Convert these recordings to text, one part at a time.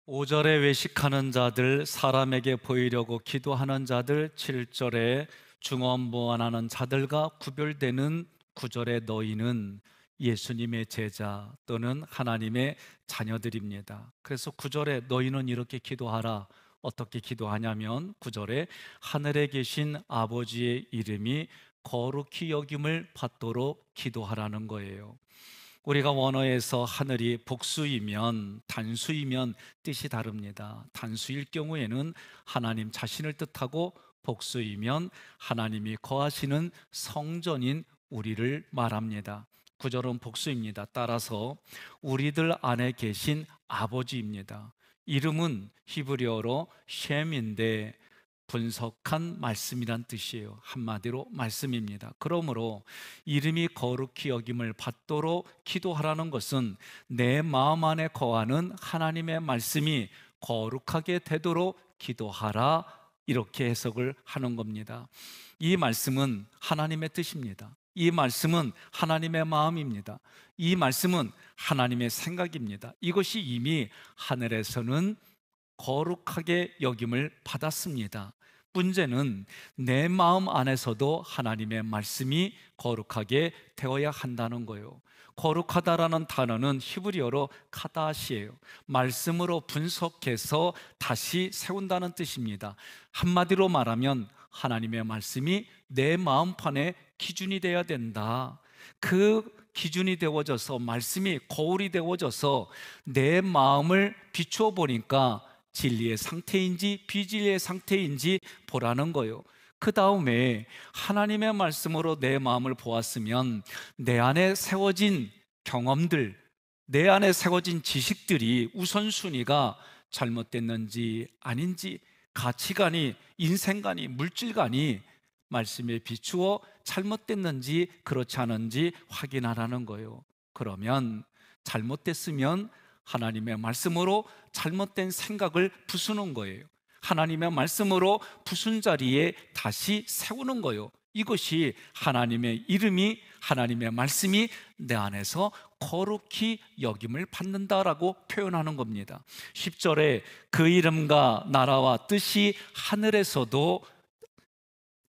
5절에 외식하는 자들, 사람에게 보이려고 기도하는 자들, 7절에 중언부언하는 자들과 구별되는 9절의 너희는 예수님의 제자 또는 하나님의 자녀들입니다. 그래서 9절에 너희는 이렇게 기도하라. 어떻게 기도하냐면 9절에 하늘에 계신 아버지의 이름이 거룩히 여김을 받도록 기도하라는 거예요. 우리가 원어에서 하늘이 복수이면 단수이면 뜻이 다릅니다. 단수일 경우에는 하나님 자신을 뜻하고, 복수이면 하나님이 거하시는 성전인 우리를 말합니다. 구절은 복수입니다. 따라서 우리들 안에 계신 아버지입니다. 이름은 히브리어로 셴인데 분석한 말씀이란 뜻이에요. 한마디로 말씀입니다. 그러므로 이름이 거룩히 여김을 받도록 기도하라는 것은 내 마음 안에 거하는 하나님의 말씀이 거룩하게 되도록 기도하라, 이렇게 해석을 하는 겁니다. 이 말씀은 하나님의 뜻입니다. 이 말씀은 하나님의 마음입니다. 이 말씀은 하나님의 생각입니다. 이것이 이미 하늘에서는 거룩하게 여김을 받았습니다. 문제는 내 마음 안에서도 하나님의 말씀이 거룩하게 되어야 한다는 거예요. 거룩하다라는 단어는 히브리어로 카다시예요. 말씀으로 분석해서 다시 세운다는 뜻입니다. 한마디로 말하면 하나님의 말씀이 내 마음판의 기준이 되어야 된다. 그 기준이 되어져서, 말씀이 거울이 되어져서 내 마음을 비추어 보니까 진리의 상태인지 비진리의 상태인지 보라는 거예요. 그 다음에 하나님의 말씀으로 내 마음을 보았으면 내 안에 세워진 경험들, 내 안에 세워진 지식들이 우선순위가 잘못됐는지 아닌지, 가치관이, 인생관이, 물질관이 말씀에 비추어 잘못됐는지 그렇지 않은지 확인하라는 거예요. 그러면 잘못됐으면 하나님의 말씀으로 잘못된 생각을 부수는 거예요. 하나님의 말씀으로 부순 자리에 다시 세우는 거예요. 이것이 하나님의 이름이, 하나님의 말씀이 내 안에서 거룩히 여김을 받는다라고 표현하는 겁니다. 10절에 그 이름과 나라와 뜻이 하늘에서도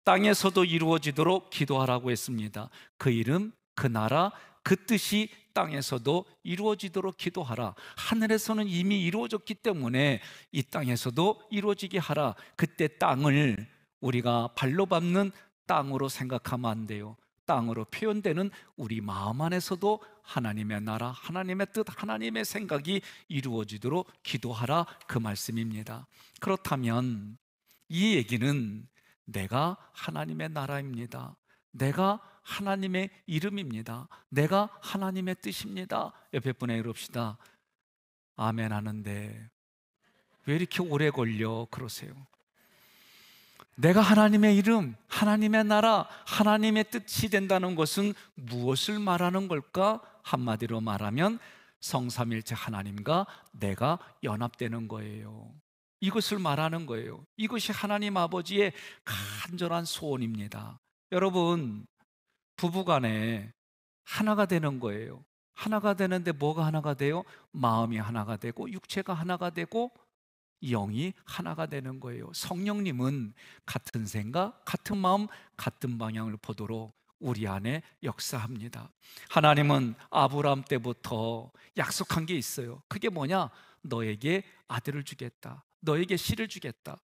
땅에서도 이루어지도록 기도하라고 했습니다. 그 이름, 그 나라, 그 뜻이 땅에서도 이루어지도록 기도하라. 하늘에서는 이미 이루어졌기 때문에 이 땅에서도 이루어지게 하라. 그때 땅을 우리가 발로 밟는 땅으로 생각하면 안 돼요. 땅으로 표현되는 우리 마음 안에서도 하나님의 나라, 하나님의 뜻, 하나님의 생각이 이루어지도록 기도하라, 그 말씀입니다. 그렇다면 이 얘기는 내가 하나님의 나라입니다. 내가 하나님의 이름입니다. 내가 하나님의 뜻입니다. 옆에 분에게 그럽시다. 아멘 하는데 왜 이렇게 오래 걸려 그러세요? 내가 하나님의 이름, 하나님의 나라, 하나님의 뜻이 된다는 것은 무엇을 말하는 걸까? 한마디로 말하면 성삼일체 하나님과 내가 연합되는 거예요. 이것을 말하는 거예요. 이것이 하나님 아버지의 간절한 소원입니다. 여러분, 부부간에 하나가 되는 거예요. 하나가 되는데 뭐가 하나가 돼요? 마음이 하나가 되고 육체가 하나가 되고 영이 하나가 되는 거예요. 성령님은 같은 생각, 같은 마음, 같은 방향을 보도록 우리 안에 역사합니다. 하나님은 아브라함 때부터 약속한 게 있어요. 그게 뭐냐? 너에게 아들을 주겠다. 너에게 씨를 주겠다.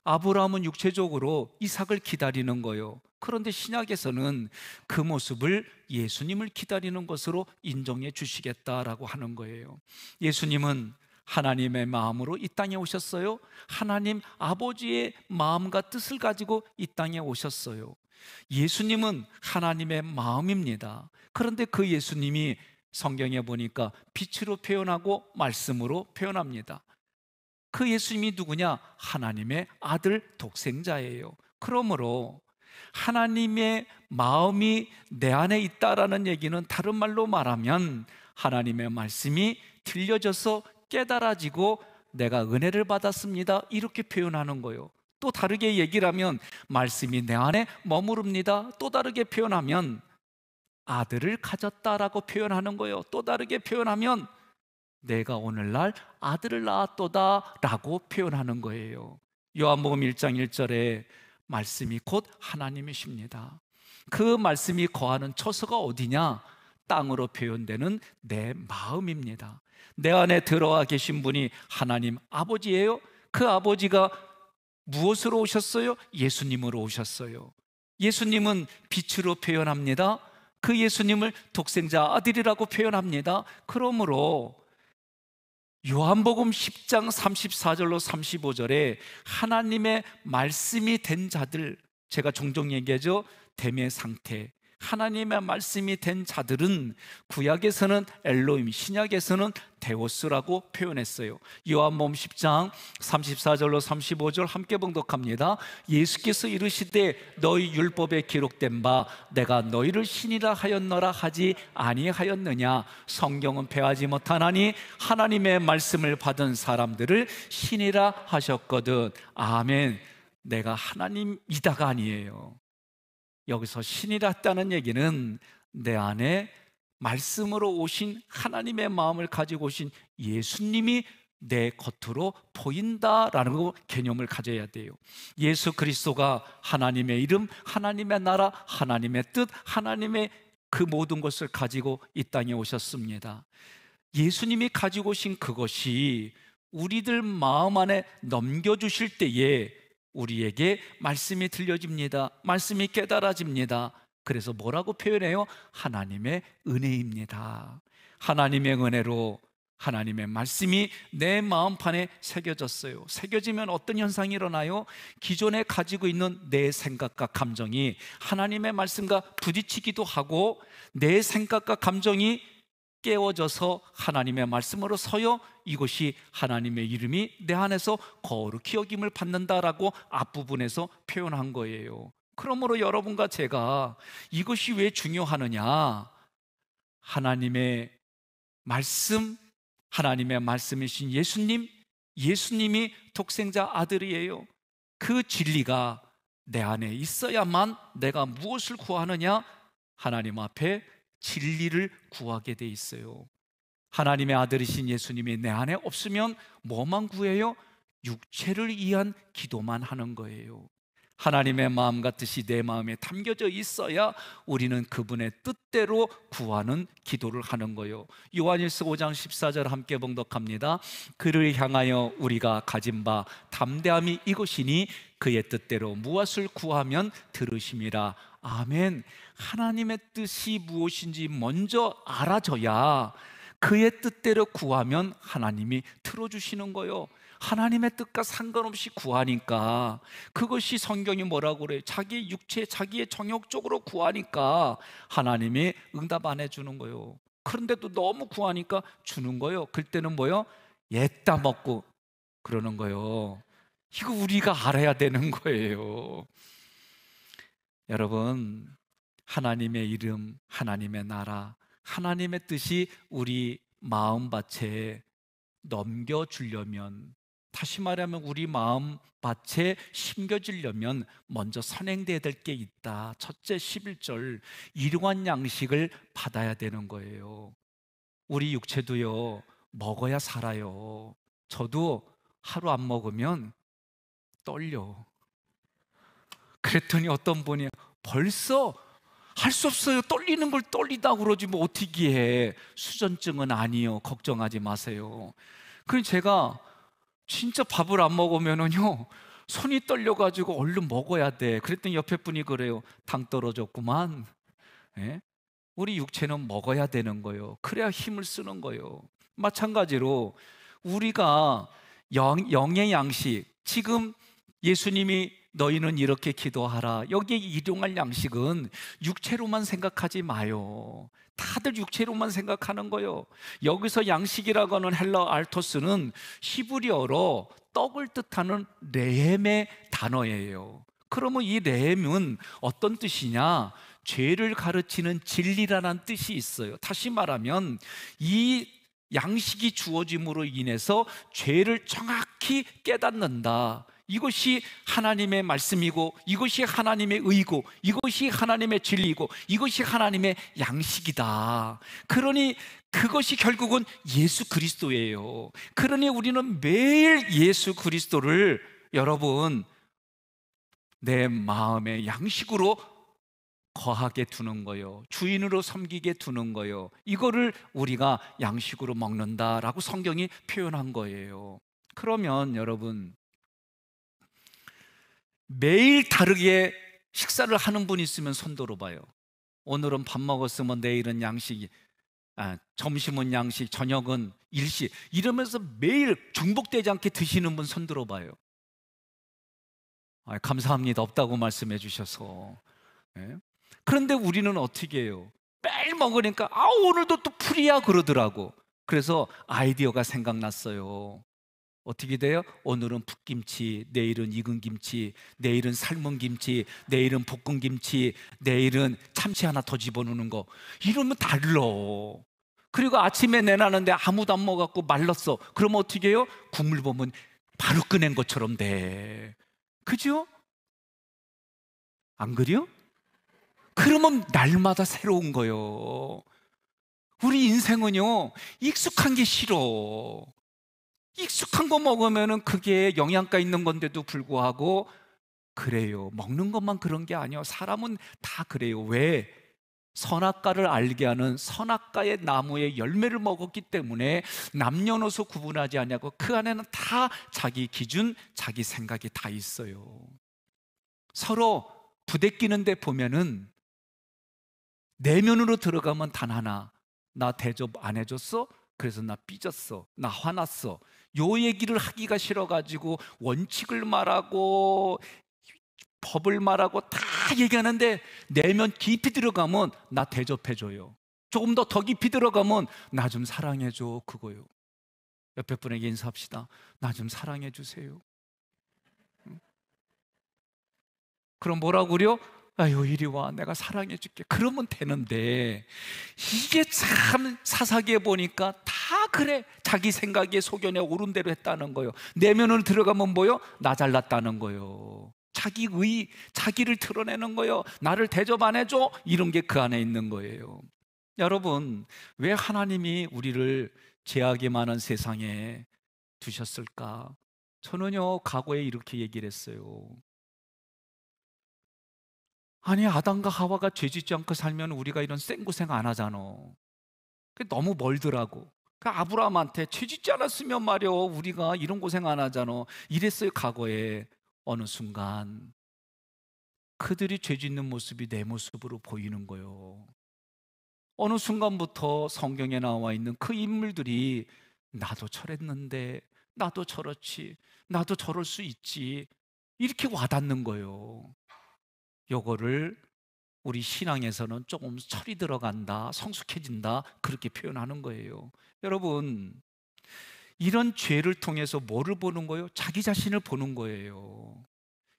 아브라함은 육체적으로 이삭을 기다리는 거예요. 그런데 신약에서는 그 모습을 예수님을 기다리는 것으로 인정해 주시겠다라고 하는 거예요. 예수님은 하나님의 마음으로 이 땅에 오셨어요. 하나님 아버지의 마음과 뜻을 가지고 이 땅에 오셨어요. 예수님은 하나님의 마음입니다. 그런데 그 예수님이 성경에 보니까 빛으로 표현하고 말씀으로 표현합니다. 그 예수님이 누구냐? 하나님의 아들 독생자예요. 그러므로 하나님의 마음이 내 안에 있다라는 얘기는 다른 말로 말하면 하나님의 말씀이 들려져서 깨달아지고 내가 은혜를 받았습니다, 이렇게 표현하는 거예요. 또 다르게 얘기를 하면 말씀이 내 안에 머무릅니다. 또 다르게 표현하면 아들을 가졌다라고 표현하는 거예요. 또 다르게 표현하면 내가 오늘날 아들을 낳았도다 라고 표현하는 거예요. 요한복음 1장 1절에 말씀이 곧 하나님이십니다. 그 말씀이 거하는 처소가 어디냐? 땅으로 표현되는 내 마음입니다. 내 안에 들어와 계신 분이 하나님 아버지예요. 그 아버지가 무엇으로 오셨어요? 예수님으로 오셨어요. 예수님은 빛으로 표현합니다. 그 예수님을 독생자 아들이라고 표현합니다. 그러므로 요한복음 10장 34절로 35절에 하나님의 말씀이 된 자들, 제가 종종 얘기하죠. 됨의 상태. 하나님의 말씀이 된 자들은 구약에서는 엘로힘, 신약에서는 데오스라고 표현했어요. 요한복음 10장 34절로 35절 함께 봉독합니다. 예수께서 이르시되 너희 율법에 기록된 바 내가 너희를 신이라 하였노라 하지 아니하였느냐? 성경은 패하지 못하나니 하나님의 말씀을 받은 사람들을 신이라 하셨거든. 아멘. 내가 하나님이다가 아니에요. 여기서 신이라 했다는 얘기는 내 안에 말씀으로 오신 하나님의 마음을 가지고 오신 예수님이 내 겉으로 보인다라는 개념을 가져야 돼요. 예수 그리스도가 하나님의 이름, 하나님의 나라, 하나님의 뜻, 하나님의 그 모든 것을 가지고 이 땅에 오셨습니다. 예수님이 가지고 오신 그것이 우리들 마음 안에 넘겨주실 때에 우리에게 말씀이 들려집니다. 말씀이 깨달아집니다. 그래서 뭐라고 표현해요? 하나님의 은혜입니다. 하나님의 은혜로 하나님의 말씀이 내 마음판에 새겨졌어요. 새겨지면 어떤 현상이 일어나요? 기존에 가지고 있는 내 생각과 감정이 하나님의 말씀과 부딪히기도 하고 내 생각과 감정이 깨워져서 하나님의 말씀으로 서요 이것이 하나님의 이름이 내 안에서 거룩히 여김을 받는다라고 앞부분에서 표현한 거예요. 그러므로 여러분과 제가 이것이 왜 중요하느냐? 하나님의 말씀, 하나님의 말씀이신 예수님, 예수님이 독생자 아들이에요. 그 진리가 내 안에 있어야만 내가 무엇을 구하느냐? 하나님 앞에 진리를 구하게 돼 있어요. 하나님의 아들이신 예수님이 내 안에 없으면 뭐만 구해요? 육체를 위한 기도만 하는 거예요. 하나님의 마음과 뜻이 내 마음에 담겨져 있어야 우리는 그분의 뜻대로 구하는 기도를 하는 거예요. 요한일서 5장 14절 함께 봉독합니다. 그를 향하여 우리가 가진 바 담대함이 이것이니 그의 뜻대로 무엇을 구하면 들으심이라. 아멘. 하나님의 뜻이 무엇인지 먼저 알아줘야 그의 뜻대로 구하면 하나님이 들어주시는 거예요. 하나님의 뜻과 상관없이 구하니까, 그것이 성경이 뭐라고 그래요? 자기의 육체, 자기의 정욕적으로 구하니까 하나님이 응답 안 해주는 거예요. 그런데도 너무 구하니까 주는 거예요. 그때는 뭐예요? 옛다 먹고 그러는 거예요. 이거 우리가 알아야 되는 거예요. 여러분, 하나님의 이름, 하나님의 나라, 하나님의 뜻이 우리 마음밭에 넘겨주려면, 다시 말하면 우리 마음밭에 심겨지려면 먼저 선행돼야 될 게 있다. 첫째 11절, 일용할 양식을 받아야 되는 거예요. 우리 육체도요, 먹어야 살아요. 저도 하루 안 먹으면 떨려. 그랬더니 어떤 분이 벌써 할 수 없어요. 떨리는 걸 떨리다 그러지 뭐 어떻게 해. 수전증은 아니요. 걱정하지 마세요. 그럼 제가 진짜 밥을 안 먹으면은요 손이 떨려가지고 얼른 먹어야 돼. 그랬더니 옆에 분이 그래요. 당 떨어졌구만. 예? 우리 육체는 먹어야 되는 거예요. 그래야 힘을 쓰는 거예요. 마찬가지로 우리가 영의 양식, 지금 예수님이 너희는 이렇게 기도하라, 여기에 일용할 양식은 육체로만 생각하지 마요. 다들 육체로만 생각하는 거예요. 여기서 양식이라고 하는 헬라 알토스는 히브리어로 떡을 뜻하는 레헴의 단어예요. 그러면 이 레헴은 어떤 뜻이냐? 죄를 가르치는 진리라는 뜻이 있어요. 다시 말하면 이 양식이 주어짐으로 인해서 죄를 정확히 깨닫는다. 이것이 하나님의 말씀이고, 이것이 하나님의 의고, 이것이 하나님의 진리고, 이것이 하나님의 양식이다. 그러니 그것이 결국은 예수 그리스도예요. 그러니 우리는 매일 예수 그리스도를 여러분 내 마음의 양식으로 거하게 두는 거요, 주인으로 섬기게 두는 거요, 이거를 우리가 양식으로 먹는다라고 성경이 표현한 거예요. 그러면 여러분, 매일 다르게 식사를 하는 분이 있으면 손 들어봐요. 오늘은 밥 먹었으면 내일은 양식, 점심은 양식, 저녁은 일식, 이러면서 매일 중복되지 않게 드시는 분 손 들어봐요. 감사합니다. 없다고 말씀해 주셔서. 예? 그런데 우리는 어떻게 해요? 매일 먹으니까 오늘도 또 풀이야 그러더라고. 그래서 아이디어가 생각났어요. 어떻게 돼요? 오늘은 풋김치, 내일은 익은 김치, 내일은 삶은 김치, 내일은 볶은 김치, 내일은 참치 하나 더 집어넣는 거. 이러면 달라. 그리고 아침에 내놨는데 아무도 안 먹어갖고 말랐어. 그러면 어떻게 해요? 국물 보면 바로 꺼낸 것처럼 돼. 그죠? 안 그래요? 그러면 날마다 새로운 거요. 우리 인생은요, 익숙한 게 싫어. 익숙한 거 먹으면은 그게 영양가 있는 건데도 불구하고 그래요. 먹는 것만 그런 게 아니에요. 사람은 다 그래요. 왜? 선악과를 알게 하는 선악과의 나무의 열매를 먹었기 때문에 남녀노소 구분하지 않냐고, 그 안에는 다 자기 기준, 자기 생각이 다 있어요. 서로 부대끼는데 보면은 내면으로 들어가면 단 하나, 나 대접 안 해줬어? 그래서 나 삐졌어, 나 화났어, 요 얘기를 하기가 싫어가지고 원칙을 말하고 법을 말하고 다 얘기하는데, 내면 깊이 들어가면 나 대접해줘요. 조금 더 깊이 들어가면 나 좀 사랑해줘, 그거요. 옆에 분에게 인사합시다. 나 좀 사랑해주세요. 그럼 뭐라고요? 아유, 이리 와, 내가 사랑해줄게. 그러면 되는데, 이게 참 사사기에 보니까 다 그래. 자기 생각에 소견에 옳은 대로 했다는 거예요. 내면으로 들어가면 뭐요? 나 잘났다는 거예요. 자기의, 자기를 드러내는 거예요. 나를 대접 안 해줘? 이런 게 그 안에 있는 거예요. 여러분, 왜 하나님이 우리를 죄악이 많은 세상에 두셨을까? 저는요, 과거에 이렇게 얘기를 했어요. 아니, 아담과 하와가 죄 짓지 않고 살면 우리가 이런 생고생 안 하잖아. 그게 너무 멀더라고. 그 아브라함한테 죄 짓지 않았으면 말이야, 우리가 이런 고생 안 하잖아. 이랬어요, 과거에. 어느 순간 그들이 죄 짓는 모습이 내 모습으로 보이는 거예요. 어느 순간부터 성경에 나와 있는 그 인물들이 나도 저랬는데, 나도 저렇지, 나도 저럴 수 있지, 이렇게 와닿는 거예요. 요거를 우리 신앙에서는 조금 철이 들어간다, 성숙해진다, 그렇게 표현하는 거예요. 여러분, 이런 죄를 통해서 뭐를 보는 거예요? 자기 자신을 보는 거예요.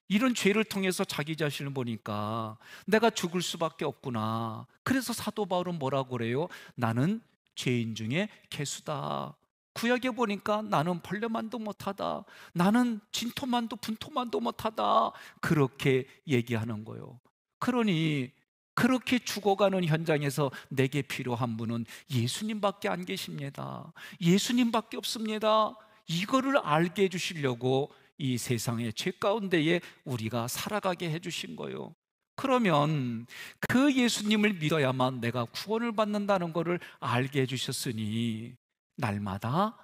이런 죄를 통해서 자기 자신을 보니까 내가 죽을 수밖에 없구나. 그래서 사도 바울은 뭐라고 그래요? 나는 죄인 중에 괴수다. 구약에 보니까 나는 벌레만도 못하다, 나는 진토만도 분토만도 못하다, 그렇게 얘기하는 거예요. 그러니 그렇게 죽어가는 현장에서 내게 필요한 분은 예수님밖에 안 계십니다. 예수님밖에 없습니다. 이거를 알게 해주시려고 이 세상의 죄 가운데에 우리가 살아가게 해주신 거예요. 그러면 그 예수님을 믿어야만 내가 구원을 받는다는 것을 알게 해주셨으니 날마다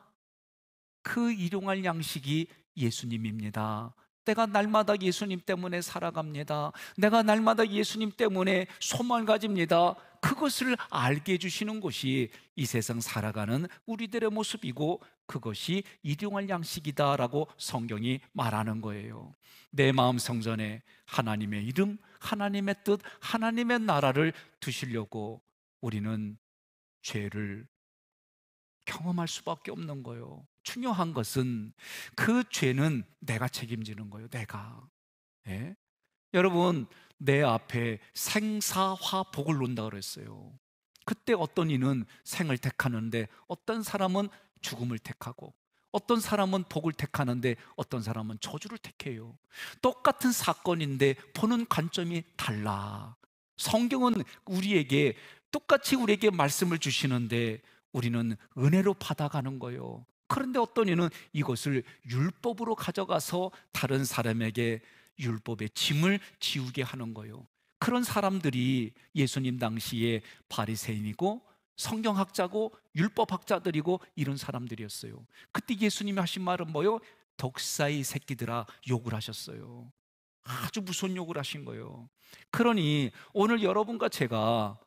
그 일용할 양식이 예수님입니다. 내가 날마다 예수님 때문에 살아갑니다. 내가 날마다 예수님 때문에 소망을 가집니다. 그것을 알게 해주시는 것이 이 세상 살아가는 우리들의 모습이고, 그것이 일용할 양식이다라고 성경이 말하는 거예요. 내 마음 성전에 하나님의 이름, 하나님의 뜻, 하나님의 나라를 두시려고 우리는 죄를 경험할 수밖에 없는 거예요. 중요한 것은 그 죄는 내가 책임지는 거예요. 내가. 예? 여러분, 내 앞에 생사화복을 놓는다고 그랬어요. 그때 어떤 이는 생을 택하는데 어떤 사람은 죽음을 택하고, 어떤 사람은 복을 택하는데 어떤 사람은 저주를 택해요. 똑같은 사건인데 보는 관점이 달라. 성경은 우리에게 똑같이 우리에게 말씀을 주시는데 우리는 은혜로 받아가는 거예요. 그런데 어떤 이는 이것을 율법으로 가져가서 다른 사람에게 율법의 짐을 지우게 하는 거예요. 그런 사람들이 예수님 당시에 바리새인이고 성경학자고 율법학자들이고 이런 사람들이었어요. 그때 예수님이 하신 말은 뭐요? 독사의 새끼들아, 욕을 하셨어요. 아주 무서운 욕을 하신 거예요. 그러니 오늘 여러분과 제가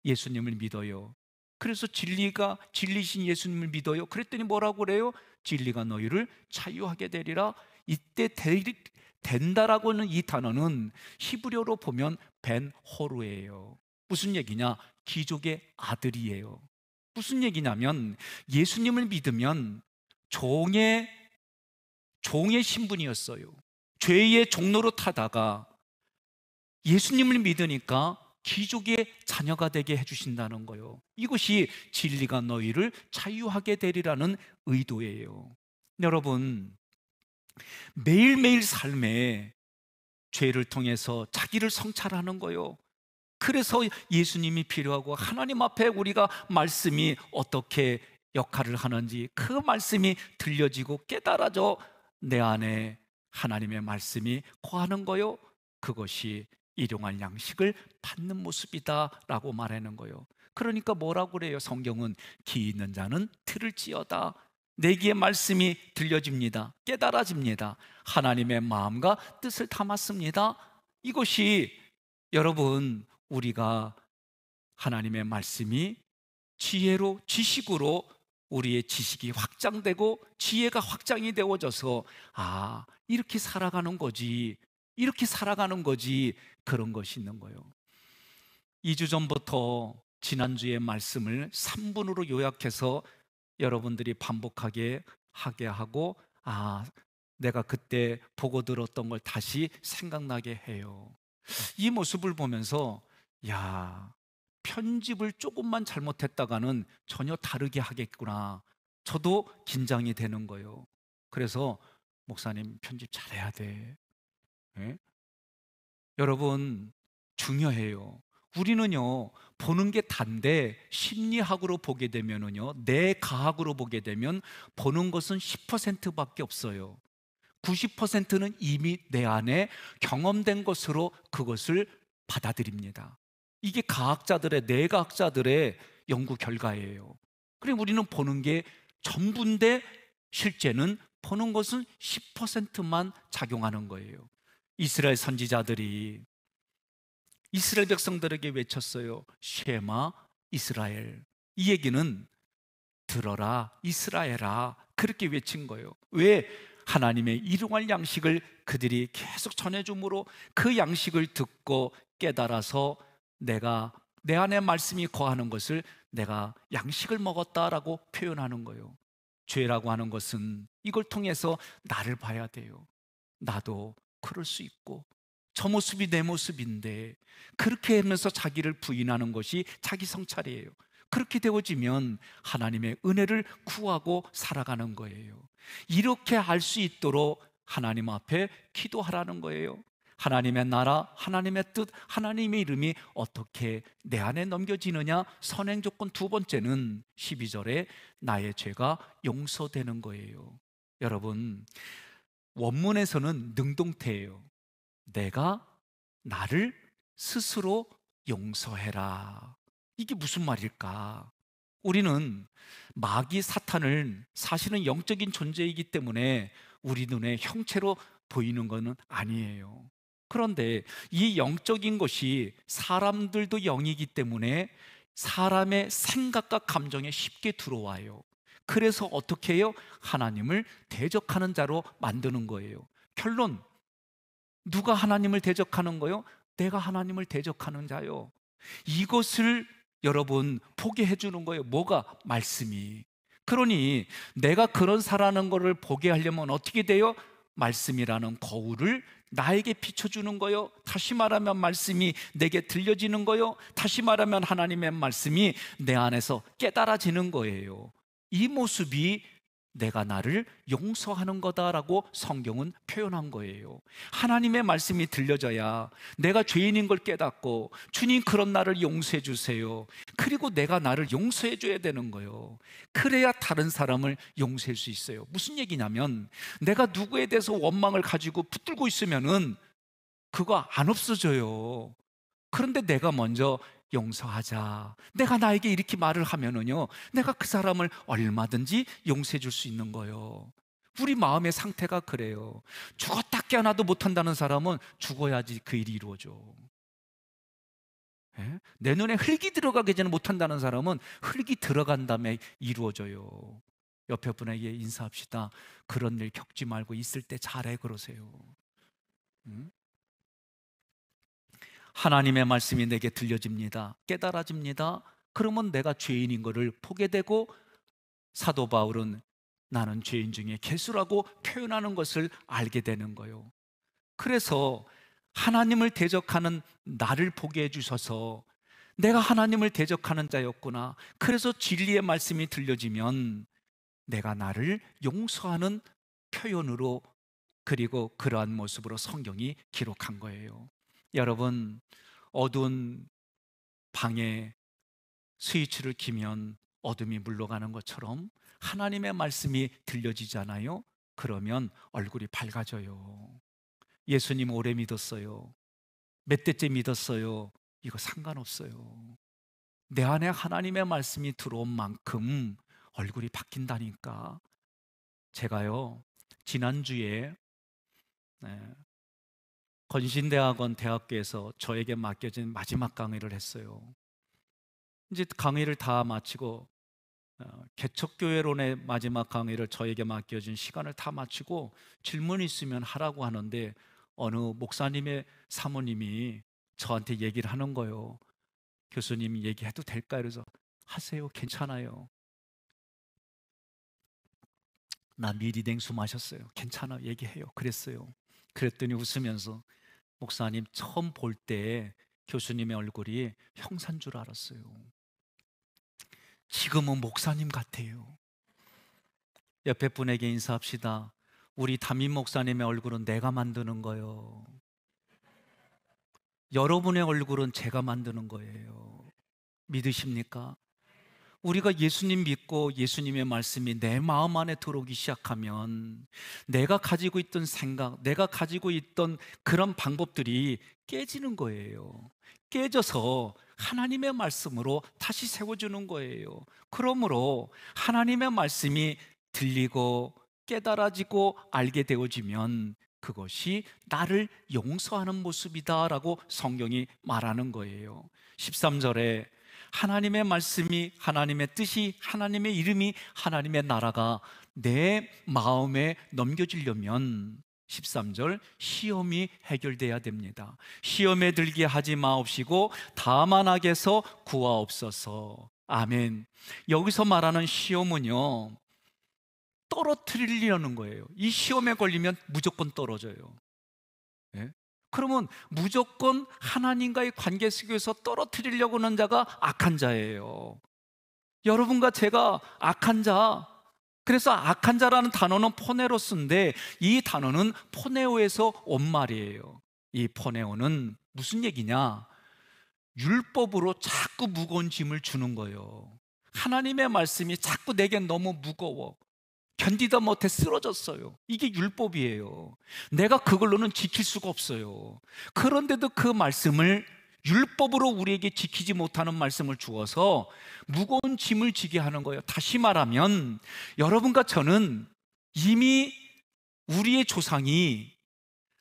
예수님을 믿어요. 그래서 진리신 예수님을 믿어요. 그랬더니 뭐라고 그래요? 진리가 너희를 자유하게 되리라. 이때 된다라고 하는 이 단어는 히브리어로 보면 벤 호루예요. 무슨 얘기냐? 귀족의 아들이에요. 무슨 얘기냐면 예수님을 믿으면 종의 신분이었어요. 죄의 종로로 타다가 예수님을 믿으니까 귀족의 자녀가 되게 해주신다는 거예요. 이것이 진리가 너희를 자유하게 되리라는 의도예요. 여러분, 매일매일 삶에 죄를 통해서 자기를 성찰하는 거예요. 그래서 예수님이 필요하고 하나님 앞에 우리가 말씀이 어떻게 역할을 하는지 그 말씀이 들려지고 깨달아져 내 안에 하나님의 말씀이 거하는 거요. 그것이 일용할 양식을 받는 모습이다라고 말하는 거예요. 그러니까 뭐라고 그래요? 성경은 기 있는 자는 들을지어다. 내 귀에 말씀이 들려집니다. 깨달아집니다. 하나님의 마음과 뜻을 담았습니다. 이것이 여러분, 우리가 하나님의 말씀이 지혜로, 지식으로 우리의 지식이 확장되고 지혜가 확장이 되어져서 이렇게 살아가는 거지, 이렇게 살아가는 거지, 그런 것이 있는 거예요. 2주 전부터 지난주의 말씀을 3분으로 요약해서 여러분들이 반복하게 하게 하고 내가 그때 보고 들었던 걸 다시 생각나게 해요. 이 모습을 보면서 편집을 조금만 잘못했다가는 전혀 다르게 하겠구나. 저도 긴장이 되는 거예요. 그래서 목사님 편집 잘해야 돼. 네? 여러분 중요해요. 우리는요 보는 게 단데 심리학으로 보게 되면은요 내 가학으로 보게 되면 보는 것은 10%밖에 없어요. 90%는 이미 내 안에 경험된 것으로 그것을 받아들입니다. 이게 가학자들의, 뇌과학자들의 연구 결과예요. 그럼 우리는 보는 게 전부인데 실제는 보는 것은 10%만 작용하는 거예요. 이스라엘 선지자들이 이스라엘 백성들에게 외쳤어요. 쉐마 이스라엘. 이 얘기는 들어라 이스라엘아, 그렇게 외친 거예요. 왜? 하나님의 일용할 양식을 그들이 계속 전해줌으로 그 양식을 듣고 깨달아서 내가 내 안에 말씀이 거하는 것을 내가 양식을 먹었다라고 표현하는 거예요. 죄라고 하는 것은 이걸 통해서 나를 봐야 돼요. 나도 그럴 수 있고 저 모습이 내 모습인데, 그렇게 하면서 자기를 부인하는 것이 자기 성찰이에요. 그렇게 되어지면 하나님의 은혜를 구하고 살아가는 거예요. 이렇게 할 수 있도록 하나님 앞에 기도하라는 거예요. 하나님의 나라, 하나님의 뜻, 하나님의 이름이 어떻게 내 안에 넘겨지느냐? 선행 조건 두 번째는 12절에 나의 죄가 용서되는 거예요. 여러분, 원문에서는 능동태예요. 내가 나를 스스로 용서해라. 이게 무슨 말일까? 우리는 마귀 사탄을 사실은 영적인 존재이기 때문에 우리 눈에 형체로 보이는 것은 아니에요. 그런데 이 영적인 것이 사람들도 영이기 때문에 사람의 생각과 감정에 쉽게 들어와요. 그래서 어떻게 해요? 하나님을 대적하는 자로 만드는 거예요. 결론, 누가 하나님을 대적하는 거요? 내가 하나님을 대적하는 자요. 이것을 여러분 보게 해주는 거예요. 뭐가? 말씀이. 그러니 내가 그런 살아가는 것을 보게 하려면 어떻게 돼요? 말씀이라는 거울을 나에게 비춰주는 거요. 다시 말하면 말씀이 내게 들려지는 거요. 다시 말하면 하나님의 말씀이 내 안에서 깨달아지는 거예요. 이 모습이 내가 나를 용서하는 거다라고 성경은 표현한 거예요. 하나님의 말씀이 들려져야 내가 죄인인 걸 깨닫고, 주님 그런 나를 용서해 주세요, 그리고 내가 나를 용서해 줘야 되는 거예요. 그래야 다른 사람을 용서할 수 있어요. 무슨 얘기냐면, 내가 누구에 대해서 원망을 가지고 붙들고 있으면은 그거 안 없어져요. 그런데 내가 먼저 용서하자, 내가 나에게 이렇게 말을 하면은요, 내가 그 사람을 얼마든지 용서해 줄 수 있는 거예요. 우리 마음의 상태가 그래요. 죽었다 깨어나도 못한다는 사람은 죽어야지 그 일이 이루어져. 예? 내 눈에 흙이 들어가기 전에 못한다는 사람은 흙이 들어간 다음에 이루어져요. 옆에 분에게 인사합시다. 그런 일 겪지 말고 있을 때 잘해 그러세요. 응? 하나님의 말씀이 내게 들려집니다. 깨달아집니다. 그러면 내가 죄인인 것을 보게 되고, 사도 바울은 나는 죄인 중에 괴수라고 표현하는 것을 알게 되는 거예요. 그래서 하나님을 대적하는 나를 보게 해주셔서, 내가 하나님을 대적하는 자였구나, 그래서 진리의 말씀이 들려지면 내가 나를 용서하는 표현으로, 그리고 그러한 모습으로 성경이 기록한 거예요. 여러분, 어두운 방에 스위치를 키면 어둠이 물러가는 것처럼 하나님의 말씀이 들려지잖아요. 그러면 얼굴이 밝아져요. 예수님 오래 믿었어요, 몇 대째 믿었어요, 이거 상관없어요. 내 안에 하나님의 말씀이 들어온 만큼 얼굴이 바뀐다니까. 제가요, 지난주에 건신대학원 대학교에서 저에게 맡겨진 마지막 강의를 했어요. 이제 강의를 다 마치고, 개척교회론의 마지막 강의를 저에게 맡겨진 시간을 다 마치고 질문이 있으면 하라고 하는데, 어느 목사님의 사모님이 저한테 얘기를 하는 거예요. 교수님 얘기해도 될까요? 그래서 하세요, 괜찮아요. 나 미리 냉수 마셨어요, 괜찮아, 얘기해요, 그랬어요. 그랬더니 웃으면서, 목사님 처음 볼 때 교수님의 얼굴이 형사인 줄 알았어요. 지금은 목사님 같아요. 옆에 분에게 인사합시다. 우리 담임 목사님의 얼굴은 내가 만드는 거예요. 여러분의 얼굴은 제가 만드는 거예요. 믿으십니까? 우리가 예수님 믿고 예수님의 말씀이 내 마음 안에 들어오기 시작하면, 내가 가지고 있던 생각, 내가 가지고 있던 그런 방법들이 깨지는 거예요. 깨져서 하나님의 말씀으로 다시 세워주는 거예요. 그러므로 하나님의 말씀이 들리고 깨달아지고 알게 되어지면 그것이 나를 용서하는 모습이다라고 성경이 말하는 거예요. 13절에 하나님의 말씀이, 하나님의 뜻이, 하나님의 이름이, 하나님의 나라가 내 마음에 넘겨지려면 13절, 시험이 해결돼야 됩니다. 시험에 들게 하지 마옵시고 다만 악에서 구하옵소서. 아멘. 여기서 말하는 시험은요, 떨어뜨리려는 거예요. 이 시험에 걸리면 무조건 떨어져요. 예? 그러면 무조건 하나님과의 관계 속에서 떨어뜨리려고 하는 자가 악한 자예요. 여러분과 제가 악한 자, 그래서 악한 자라는 단어는 포네로스인데, 이 단어는 포네오에서 온 말이에요. 이 포네오는 무슨 얘기냐? 율법으로 자꾸 무거운 짐을 주는 거예요. 하나님의 말씀이 자꾸 내겐 너무 무거워, 견디다 못해 쓰러졌어요. 이게 율법이에요. 내가 그걸로는 지킬 수가 없어요. 그런데도 그 말씀을, 율법으로 우리에게 지키지 못하는 말씀을 주어서 무거운 짐을 지게 하는 거예요. 다시 말하면 여러분과 저는 이미 우리의 조상이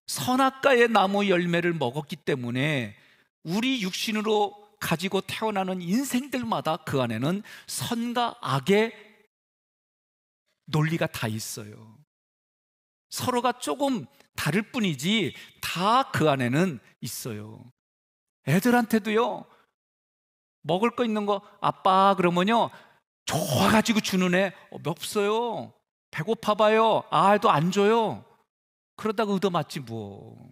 선악과의 나무 열매를 먹었기 때문에 우리 육신으로 가지고 태어나는 인생들마다 그 안에는 선과 악의 논리가 다 있어요. 서로가 조금 다를 뿐이지 다 그 안에는 있어요. 애들한테도요, 먹을 거 있는 거 아빠 그러면요, 좋아가지고 주는 애 없어요. 배고파 봐요, 또 안 줘요. 그러다가 얻어맞지 뭐.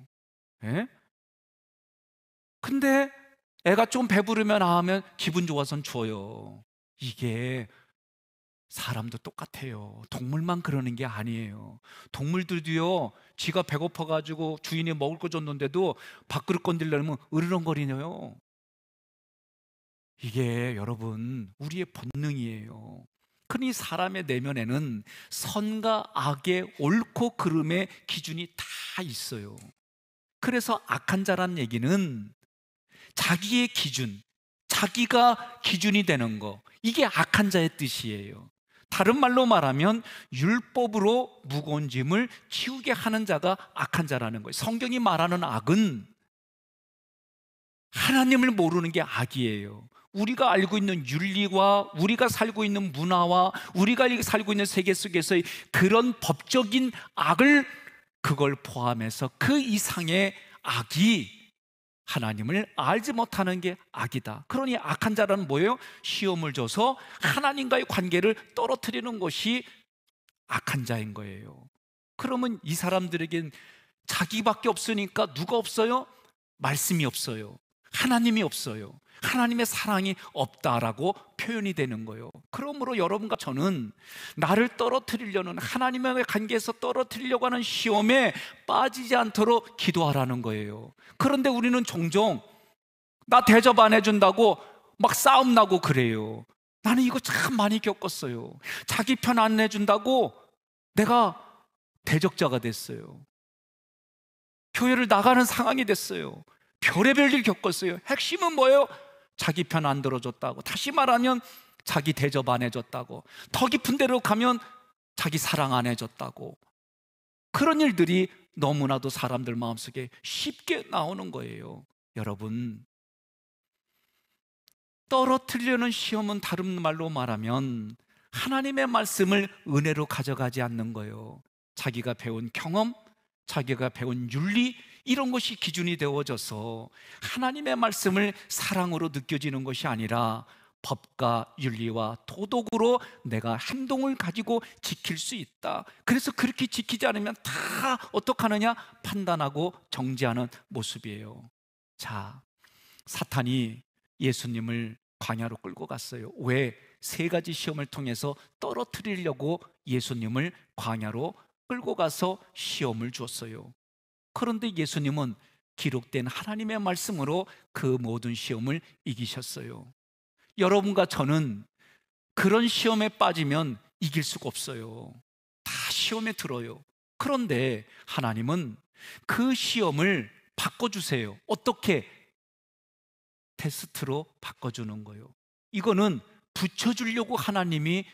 예? 근데 애가 좀 배부르면 하면 기분 좋아서는 줘요. 이게 사람도 똑같아요. 동물만 그러는 게 아니에요. 동물들도요, 지가 배고파가지고 주인이 먹을 거 줬는데도 밥그릇 건드리려면 으르렁거리네요. 이게 여러분, 우리의 본능이에요. 그러니 사람의 내면에는 선과 악의 옳고 그름의 기준이 다 있어요. 그래서 악한 자란 얘기는 자기의 기준, 자기가 기준이 되는 거, 이게 악한 자의 뜻이에요. 다른 말로 말하면 율법으로 무거운 짐을 치우게 하는 자가 악한 자라는 거예요. 성경이 말하는 악은 하나님을 모르는 게 악이에요. 우리가 알고 있는 윤리와 우리가 살고 있는 문화와 우리가 살고 있는 세계 속에서의 그런 법적인 악을, 그걸 포함해서 그 이상의 악이 하나님을 알지 못하는 게 악이다. 그러니 악한 자라는 뭐예요? 시험을 줘서 하나님과의 관계를 떨어뜨리는 것이 악한 자인 거예요. 그러면 이 사람들에겐 자기밖에 없으니까 누가 없어요? 말씀이 없어요. 하나님이 없어요. 하나님의 사랑이 없다라고 표현이 되는 거예요. 그러므로 여러분과 저는 나를 떨어뜨리려는, 하나님과의 관계에서 떨어뜨리려고 하는 시험에 빠지지 않도록 기도하라는 거예요. 그런데 우리는 종종 나 대접 안 해준다고 막 싸움 나고 그래요. 나는 이거 참 많이 겪었어요. 자기 편 안 해준다고 내가 대적자가 됐어요. 교회를 나가는 상황이 됐어요. 별의별 일 겪었어요. 핵심은 뭐예요? 자기 편 안 들어줬다고, 다시 말하면 자기 대접 안 해줬다고, 더 깊은 데로 가면 자기 사랑 안 해줬다고. 그런 일들이 너무나도 사람들 마음속에 쉽게 나오는 거예요. 여러분, 떨어뜨리려는 시험은 다른 말로 말하면 하나님의 말씀을 은혜로 가져가지 않는 거예요. 자기가 배운 경험, 자기가 배운 윤리, 이런 것이 기준이 되어져서 하나님의 말씀을 사랑으로 느껴지는 것이 아니라 법과 윤리와 도덕으로 내가 행동을 가지고 지킬 수 있다. 그래서 그렇게 지키지 않으면 다 어떡하느냐? 판단하고 정죄하는 모습이에요. 자, 사탄이 예수님을 광야로 끌고 갔어요. 왜? 세 가지 시험을 통해서 떨어뜨리려고 예수님을 광야로 끌고 가서 시험을 줬어요. 그런데 예수님은 기록된 하나님의 말씀으로 그 모든 시험을 이기셨어요. 여러분과 저는 그런 시험에 빠지면 이길 수가 없어요. 다 시험에 들어요. 그런데 하나님은 그 시험을 바꿔주세요. 어떻게? 테스트로 바꿔주는 거예요. 이거는 붙여주려고 하나님이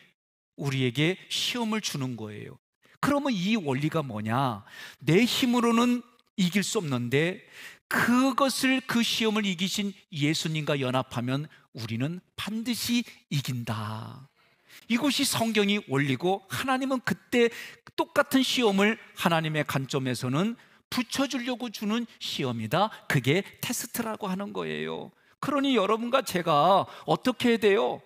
우리에게 시험을 주는 거예요. 그러면 이 원리가 뭐냐? 내 힘으로는 이길 수 없는데 그것을, 그 시험을 이기신 예수님과 연합하면 우리는 반드시 이긴다. 이것이 성경이 원리고, 하나님은 그때 똑같은 시험을 하나님의 관점에서는 붙여주려고 주는 시험이다. 그게 테스트라고 하는 거예요. 그러니 여러분과 제가 어떻게 해야 돼요?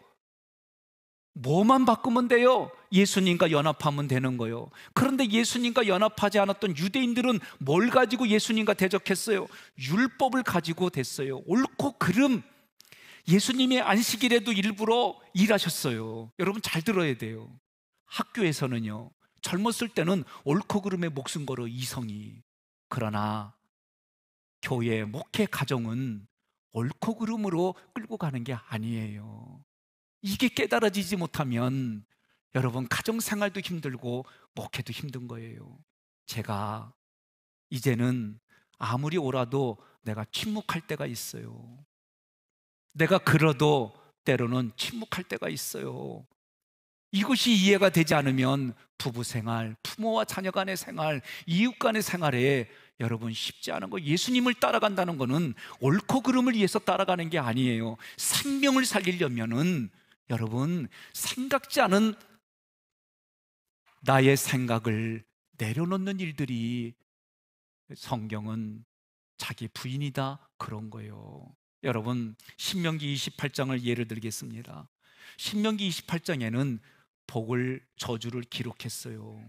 뭐만 바꾸면 돼요? 예수님과 연합하면 되는 거예요. 그런데 예수님과 연합하지 않았던 유대인들은 뭘 가지고 예수님과 대적했어요? 율법을 가지고 됐어요. 옳고 그름, 예수님의 안식일에도 일부러 일하셨어요. 여러분 잘 들어야 돼요. 학교에서는요, 젊었을 때는 옳고 그름에 목숨 걸어 이성이. 그러나 교회, 목회, 가정은 옳고 그름으로 끌고 가는 게 아니에요. 이게 깨달아지지 못하면 여러분 가정생활도 힘들고 목회도 힘든 거예요. 제가 이제는 아무리 오라도 내가 침묵할 때가 있어요. 내가 글어도 때로는 침묵할 때가 있어요. 이것이 이해가 되지 않으면 부부생활, 부모와 자녀 간의 생활, 이웃 간의 생활에 여러분 쉽지 않은 거. 예수님을 따라간다는 거는 옳고 그름을 위해서 따라가는 게 아니에요. 생명을 살리려면은 여러분 생각지 않은 나의 생각을 내려놓는 일들이, 성경은 자기 부인이다 그런 거예요. 여러분 신명기 28장을 예를 들겠습니다. 신명기 28장에는 복을, 저주를 기록했어요.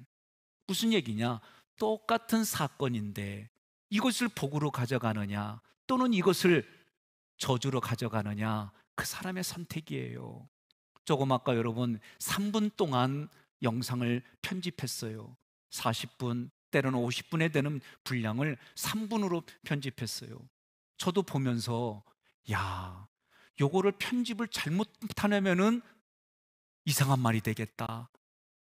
무슨 얘기냐? 똑같은 사건인데 이것을 복으로 가져가느냐 또는 이것을 저주로 가져가느냐, 그 사람의 선택이에요. 조금 아까 여러분 3분 동안 영상을 편집했어요. 40분, 때로는 50분에 되는 분량을 3분으로 편집했어요. 저도 보면서 야, 요거를 편집을 잘못하면은 이상한 말이 되겠다,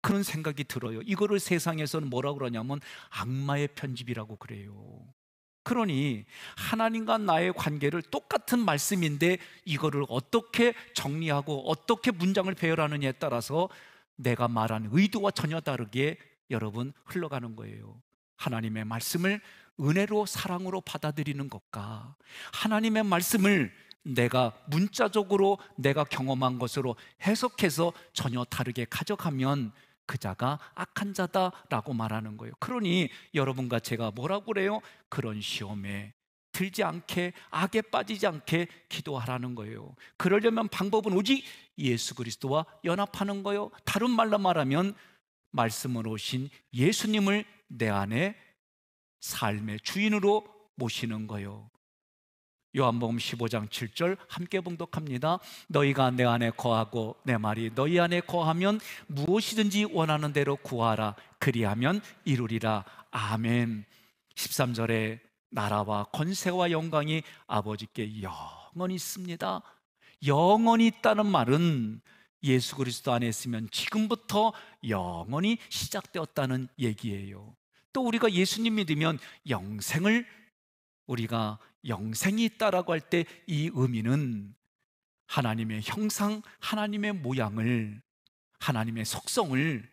그런 생각이 들어요. 이거를 세상에서는 뭐라고 그러냐면 악마의 편집이라고 그래요. 그러니 하나님과 나의 관계를 똑같은 말씀인데 이거를 어떻게 정리하고 어떻게 문장을 배열하느냐에 따라서 내가 말한 의도와 전혀 다르게 여러분 흘러가는 거예요. 하나님의 말씀을 은혜로 사랑으로 받아들이는 것과 하나님의 말씀을 내가 문자적으로 내가 경험한 것으로 해석해서 전혀 다르게 가져가면 그 자가 악한 자다라고 말하는 거예요. 그러니 여러분과 제가 뭐라고 그래요? 그런 시험에 들지 않게, 악에 빠지지 않게 기도하라는 거예요. 그러려면 방법은 오직 예수 그리스도와 연합하는 거예요. 다른 말로 말하면 말씀으로 오신 예수님을 내 안에 삶의 주인으로 모시는 거예요. 요한복음 15장 7절 함께 봉독합니다. 너희가 내 안에 거하고 내 말이 너희 안에 거하면 무엇이든지 원하는 대로 구하라. 그리하면 이루리라. 아멘. 13절에 나라와 권세와 영광이 아버지께 영원히 있습니다. 영원히 있다는 말은 예수 그리스도 안에 있으면 지금부터 영원히 시작되었다는 얘기예요. 또 우리가 예수님 믿으면 영생을, 우리가 영생이 있다라고 할 때 이 의미는 하나님의 형상, 하나님의 모양을, 하나님의 속성을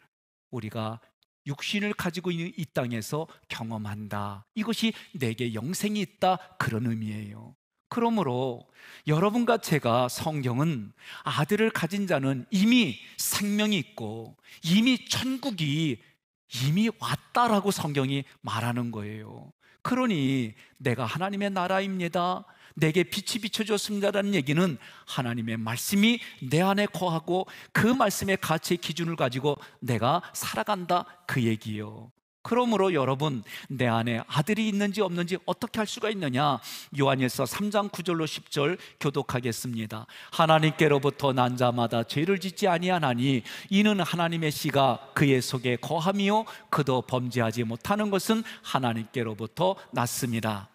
우리가 육신을 가지고 있는 이 땅에서 경험한다. 이것이 내게 영생이 있다, 그런 의미예요. 그러므로 여러분과 제가 성경은 아들을 가진 자는 이미 생명이 있고 이미 천국이 이미 왔다라고 성경이 말하는 거예요. 그러니 내가 하나님의 나라입니다, 내게 빛이 비춰졌습니다라는 얘기는 하나님의 말씀이 내 안에 거하고 그 말씀의 가치의 기준을 가지고 내가 살아간다, 그 얘기예요. 그러므로 여러분, 내 안에 아들이 있는지 없는지 어떻게 할 수가 있느냐? 요한일서 3장 9절로 10절 교독하겠습니다. 하나님께로부터 난 자마다 죄를 짓지 아니하나니 이는 하나님의 씨가 그의 속에 거함이요 그도 범죄하지 못하는 것은 하나님께로부터 났습니다.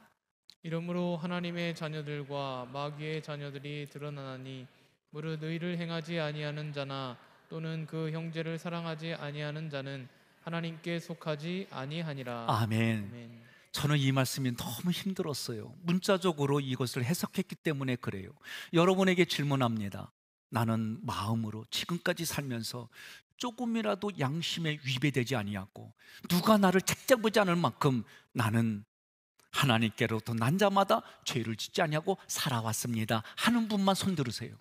이러므로 하나님의 자녀들과 마귀의 자녀들이 드러나나니 무릇 의를 행하지 아니하는 자나 또는 그 형제를 사랑하지 아니하는 자는 하나님께 속하지 아니하니라. 아멘. 아멘. 저는 이 말씀이 너무 힘들었어요. 문자적으로 이것을 해석했기 때문에 그래요. 여러분에게 질문합니다. 나는 마음으로 지금까지 살면서 조금이라도 양심에 위배되지 아니하고 누가 나를 책잡지 않을 만큼 나는 하나님께로부터 난 자마다 죄를 짓지 아니하고 살아왔습니다 하는 분만 손 들으세요.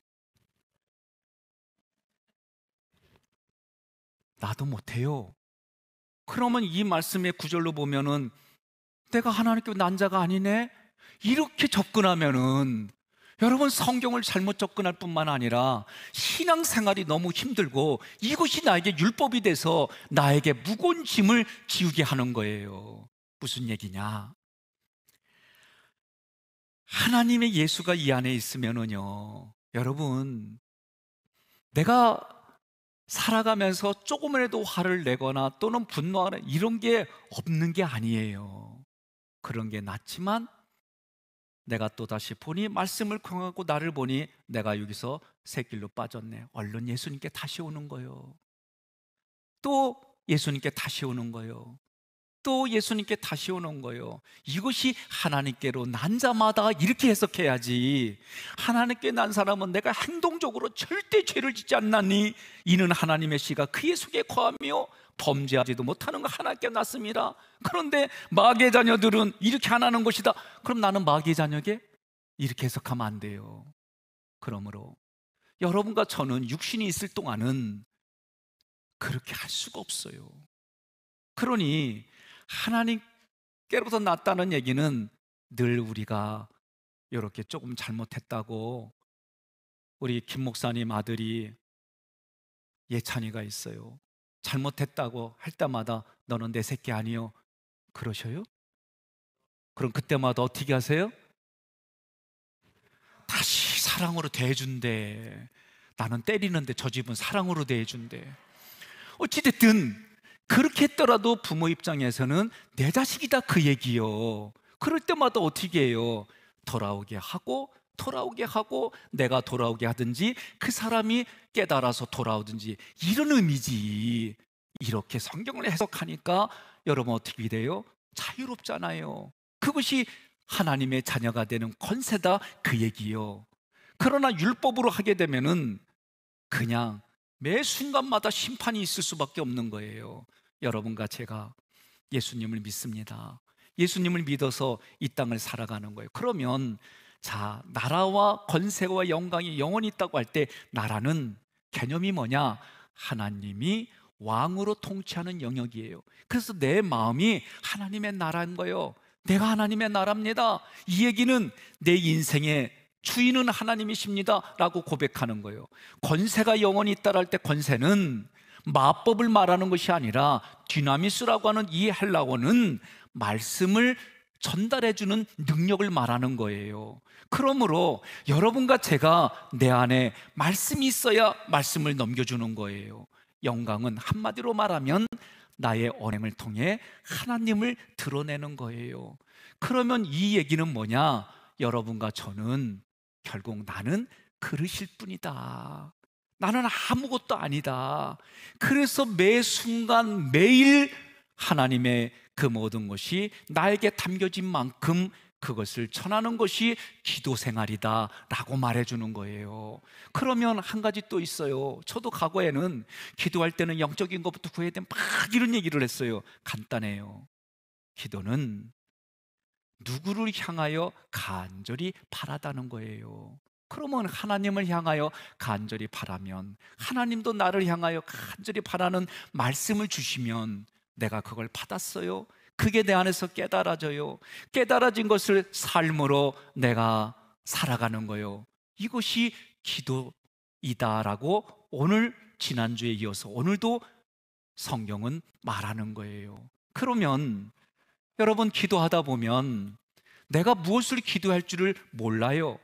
나도 못해요. 그러면 이 말씀의 구절로 보면은 내가 하나님께 난 자가 아니네? 이렇게 접근하면은 여러분, 성경을 잘못 접근할 뿐만 아니라 신앙생활이 너무 힘들고 이것이 나에게 율법이 돼서 나에게 무거운 짐을 지우게 하는 거예요. 무슨 얘기냐? 하나님의 예수가 이 안에 있으면은요, 여러분, 내가 살아가면서 조금이라도 화를 내거나 또는 분노하거나 이런 게 없는 게 아니에요. 그런 게 낫지만 내가 또다시 보니 말씀을 경하고 나를 보니 내가 여기서 새길로 빠졌네. 얼른 예수님께 다시 오는 거예요. 또 예수님께 다시 오는 거예요. 또 예수님께 다시 오는 거예요. 이것이 하나님께로 난 자마다 이렇게 해석해야지. 하나님께 난 사람은 내가 행동적으로 절대 죄를 짓지 않나니 이는 하나님의 씨가 그의 속에 거하며 범죄하지도 못하는 거 하나님께 났습니다. 그런데 마귀의 자녀들은 이렇게 안 하는 것이다. 그럼 나는 마귀의 자녀에게 이렇게 해석하면 안 돼요. 그러므로 여러분과 저는 육신이 있을 동안은 그렇게 할 수가 없어요. 그러니 하나님께로부터 났다는 얘기는 늘 우리가 이렇게 조금 잘못했다고, 우리 김 목사님 아들이 예찬이가 있어요. 잘못했다고 할 때마다 너는 내 새끼 아니요 그러셔요? 그럼 그때마다 어떻게 하세요? 다시 사랑으로 대해준대. 나는 때리는데 저 집은 사랑으로 대해준대. 어찌됐든 그렇게 했더라도 부모 입장에서는 내 자식이다 그 얘기요. 그럴 때마다 어떻게 해요? 돌아오게 하고 내가 돌아오게 하든지 그 사람이 깨달아서 돌아오든지, 이런 의미지. 이렇게 성경을 해석하니까 여러분 어떻게 돼요? 자유롭잖아요. 그것이 하나님의 자녀가 되는 권세다 그 얘기요. 그러나 율법으로 하게 되면은 그냥 매 순간마다 심판이 있을 수밖에 없는 거예요. 여러분과 제가 예수님을 믿습니다. 예수님을 믿어서 이 땅을 살아가는 거예요. 그러면 자, 나라와 권세와 영광이 영원히 있다고 할 때 나라는 개념이 뭐냐? 하나님이 왕으로 통치하는 영역이에요. 그래서 내 마음이 하나님의 나라인 거예요. 내가 하나님의 나라입니다. 이 얘기는 내 인생의 주인은 하나님이십니다 라고 고백하는 거예요. 권세가 영원히 있다라 할 때 권세는 마법을 말하는 것이 아니라 디나미스라고 하는 이 헬라어는 말씀을 전달해주는 능력을 말하는 거예요. 그러므로 여러분과 제가 내 안에 말씀이 있어야 말씀을 넘겨주는 거예요. 영광은 한마디로 말하면 나의 언행을 통해 하나님을 드러내는 거예요. 그러면 이 얘기는 뭐냐? 여러분과 저는 결국 나는 그릇일 뿐이다. 나는 아무것도 아니다. 그래서 매 순간 매일 하나님의 그 모든 것이 나에게 담겨진 만큼 그것을 전하는 것이 기도 생활이다 라고 말해주는 거예요. 그러면 한 가지 또 있어요. 저도 과거에는 기도할 때는 영적인 것부터 구해야 돼 막 이런 얘기를 했어요. 간단해요. 기도는 누구를 향하여 간절히 바라다는 거예요. 그러면 하나님을 향하여 간절히 바라면, 하나님도 나를 향하여 간절히 바라는 말씀을 주시면 내가 그걸 받았어요. 그게 내 안에서 깨달아져요. 깨달아진 것을 삶으로 내가 살아가는 거예요. 이것이 기도이다라고 오늘 지난주에 이어서 오늘도 성경은 말하는 거예요. 그러면 여러분, 기도하다 보면 내가 무엇을 기도할 줄을 몰라요.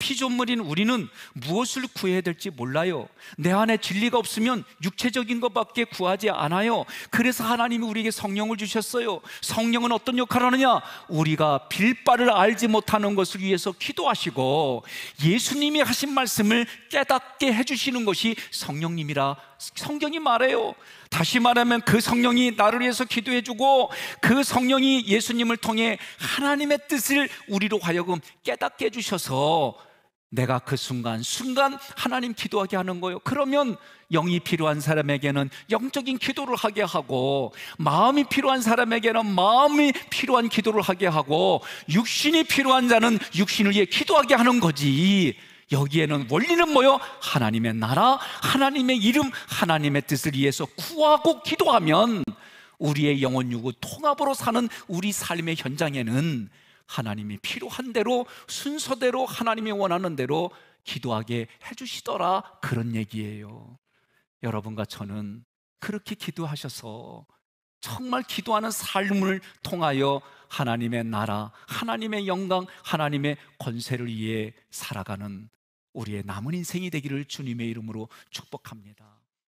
피조물인 우리는 무엇을 구해야 될지 몰라요. 내 안에 진리가 없으면 육체적인 것밖에 구하지 않아요. 그래서 하나님이 우리에게 성령을 주셨어요. 성령은 어떤 역할을 하느냐? 우리가 빌 바를 알지 못하는 것을 위해서 기도하시고 예수님이 하신 말씀을 깨닫게 해주시는 것이 성령님이라 성경이 말해요. 다시 말하면 그 성령이 나를 위해서 기도해주고 그 성령이 예수님을 통해 하나님의 뜻을 우리로 하여금 깨닫게 해주셔서 내가 그 순간 하나님 기도하게 하는 거예요. 그러면 영이 필요한 사람에게는 영적인 기도를 하게 하고, 마음이 필요한 사람에게는 마음이 필요한 기도를 하게 하고, 육신이 필요한 자는 육신을 위해 기도하게 하는 거지. 여기에는 원리는 뭐요? 하나님의 나라, 하나님의 이름, 하나님의 뜻을 위해서 구하고 기도하면 우리의 영혼 육구 통합으로 사는 우리 삶의 현장에는 하나님이 필요한 대로 순서대로 하나님이 원하는 대로 기도하게 해주시더라, 그런 얘기예요. 여러분과 저는 그렇게 기도하셔서 정말 기도하는 삶을 통하여 하나님의 나라, 하나님의 영광, 하나님의 권세를 위해 살아가는 우리의 남은 인생이 되기를 주님의 이름으로 축복합니다.